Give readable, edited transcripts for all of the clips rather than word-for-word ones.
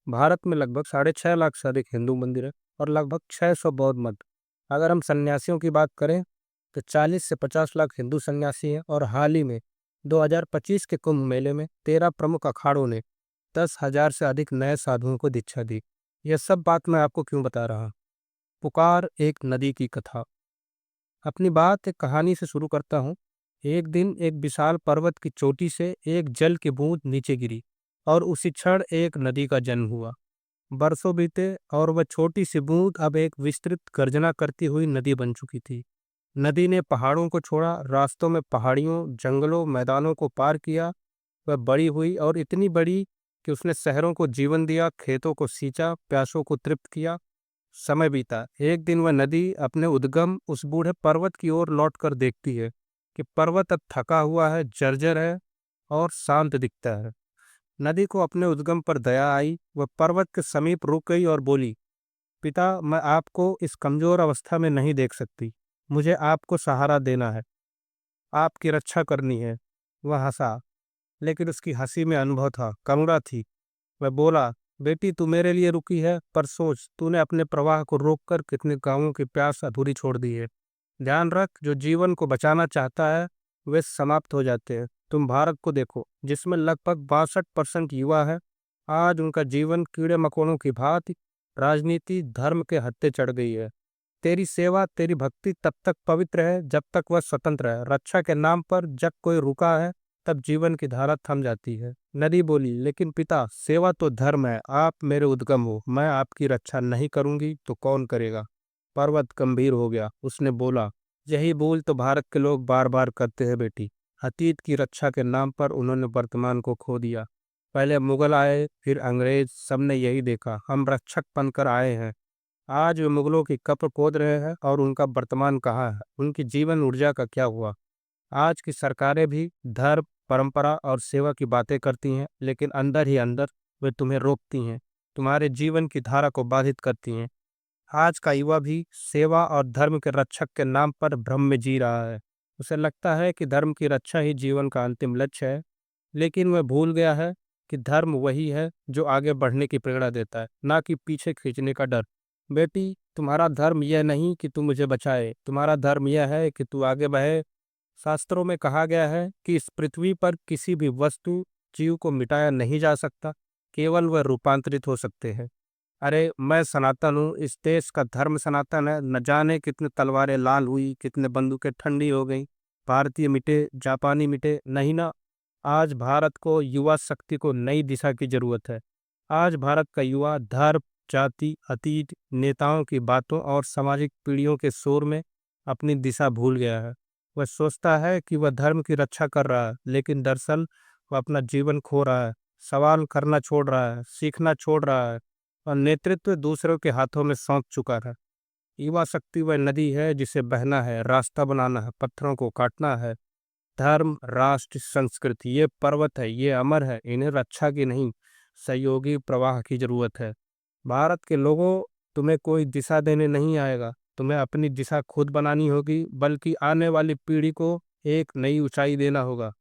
भारत में लगभग 6.5 लाख से अधिक हिंदू मंदिर है और लगभग 600 बौद्ध मठ। अगर हम सन्यासियों की बात करें तो 40 से 50 लाख हिंदू सन्यासी हैं और हाल ही में 2025 के कुंभ मेले में 13 प्रमुख अखाड़ों ने 10,000 से अधिक नए साधुओं को दीक्षा दी। यह सब बात मैं आपको क्यों बता रहा हूँ? पुकार एक नदी की कथा। अपनी बात एक कहानी से शुरू करता हूँ। एक दिन एक विशाल पर्वत की चोटी से एक जल की बूंद नीचे गिरी और उसी क्षण एक नदी का जन्म हुआ। बरसों बीते और वह छोटी सी बूंद अब एक विस्तृत गर्जना करती हुई नदी बन चुकी थी। नदी ने पहाड़ों को छोड़ा, रास्तों में पहाड़ियों, जंगलों, मैदानों को पार किया। वह बड़ी हुई और इतनी बड़ी कि उसने शहरों को जीवन दिया, खेतों को सींचा, प्यासों को तृप्त किया। समय बीता। एक दिन वह नदी अपने उद्गम उस बूढ़े पर्वत की ओर लौटकर देखती है कि पर्वत अब थका हुआ है, जर्जर है और शांत दिखता है। नदी को अपने उद्गम पर दया आई। वह पर्वत के समीप रुक गई और बोली, पिता, मैं आपको इस कमजोर अवस्था में नहीं देख सकती। मुझे आपको सहारा देना है, आपकी रक्षा करनी है। वह हंसा, लेकिन उसकी हंसी में अनुभव था, करुणा थी। वह बोला, बेटी, तू मेरे लिए रुकी है, पर सोच, तूने अपने प्रवाह को रोककर कितने गांवों की प्यास अधूरी छोड़ दी है। ध्यान रख, जो जीवन को बचाना चाहता है वे समाप्त हो जाते हैं। तुम भारत को देखो, जिसमें लगभग 62% युवा है। आज उनका जीवन कीड़े मकोड़ों की भांति राजनीति, धर्म के हत्थे चढ़ गई है। तेरी सेवा, तेरी भक्ति तब तक पवित्र है जब तक वह स्वतंत्र है। रक्षा के नाम पर जब कोई रुका है तब जीवन की धारा थम जाती है। नदी बोली, लेकिन पिता, सेवा तो धर्म है, आप मेरे उद्गम हो, मैं आपकी रक्षा नहीं करूंगी तो कौन करेगा? पर्वत गंभीर हो गया। उसने बोला, यही भूल तो भारत के लोग बार बार करते हैं बेटी। अतीत की रक्षा के नाम पर उन्होंने वर्तमान को खो दिया। पहले मुगल आए, फिर अंग्रेज, सबने यही देखा, हम रक्षक बनकर आए हैं। आज वे मुगलों की कब्र खोद रहे हैं और उनका वर्तमान कहाँ है? उनकी जीवन ऊर्जा का क्या हुआ? आज की सरकारें भी धर्म, परंपरा और सेवा की बातें करती हैं, लेकिन अंदर ही अंदर वे तुम्हें रोकती हैं, तुम्हारे जीवन की धारा को बाधित करती हैं। आज का युवा भी सेवा और धर्म के रक्षक के नाम पर भ्रम में जी रहा है। उसे लगता है कि धर्म की रक्षा ही जीवन का अंतिम लक्ष्य है, लेकिन वह भूल गया है कि धर्म वही है जो आगे बढ़ने की प्रेरणा देता है, ना कि पीछे खींचने का डर। बेटी, तुम्हारा धर्म यह नहीं कि तू मुझे बचाए, तुम्हारा धर्म यह है कि तू आगे बढ़े। शास्त्रों में कहा गया है कि इस पृथ्वी पर किसी भी वस्तु, जीव को मिटाया नहीं जा सकता, केवल वह रूपांतरित हो सकते हैं। अरे, मैं सनातन हूँ, इस देश का धर्म सनातन है। न जाने कितने तलवारें लाल हुई, कितने बंदूकें ठंडी हो गई, भारतीय मिटे, जापानी मिटे, नहीं ना। आज भारत को, युवा शक्ति को नई दिशा की जरूरत है। आज भारत का युवा धर्म, जाति, अतीत, नेताओं की बातों और सामाजिक पीढ़ियों के शोर में अपनी दिशा भूल गया है। वह सोचता है कि वह धर्म की रक्षा कर रहा है, लेकिन दरअसल वह अपना जीवन खो रहा है, सवाल करना छोड़ रहा है, सीखना छोड़ रहा है और नेतृत्व दूसरों के हाथों में सौंप चुका है। युवा शक्ति वह नदी है जिसे बहना है, रास्ता बनाना है, पत्थरों को काटना है। धर्म, राष्ट्र, संस्कृति ये पर्वत है, ये अमर है, इन्हें रक्षा की नहीं, सहयोगी प्रवाह की जरूरत है। भारत के लोगों, तुम्हें कोई दिशा देने नहीं आएगा, तुम्हें अपनी दिशा खुद बनानी होगी, बल्कि आने वाली पीढ़ी को एक नई ऊंचाई देना होगा।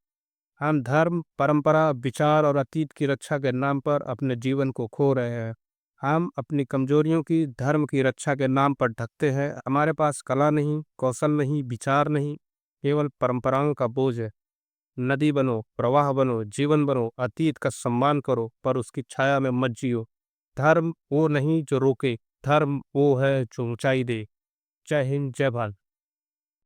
हम धर्म, परंपरा, विचार और अतीत की रक्षा के नाम पर अपने जीवन को खो रहे हैं। हम अपनी कमजोरियों की धर्म की रक्षा के नाम पर ढकते हैं। हमारे पास कला नहीं, कौशल नहीं, विचार नहीं, केवल परंपराओं का बोझ है। नदी बनो, प्रवाह बनो, जीवन बनो, अतीत का सम्मान करो, पर उसकी छाया में मत जियो। धर्म वो नहीं जो रोके, धर्म वो है जो ऊंचाई दे। जय हिंद, जय भारत।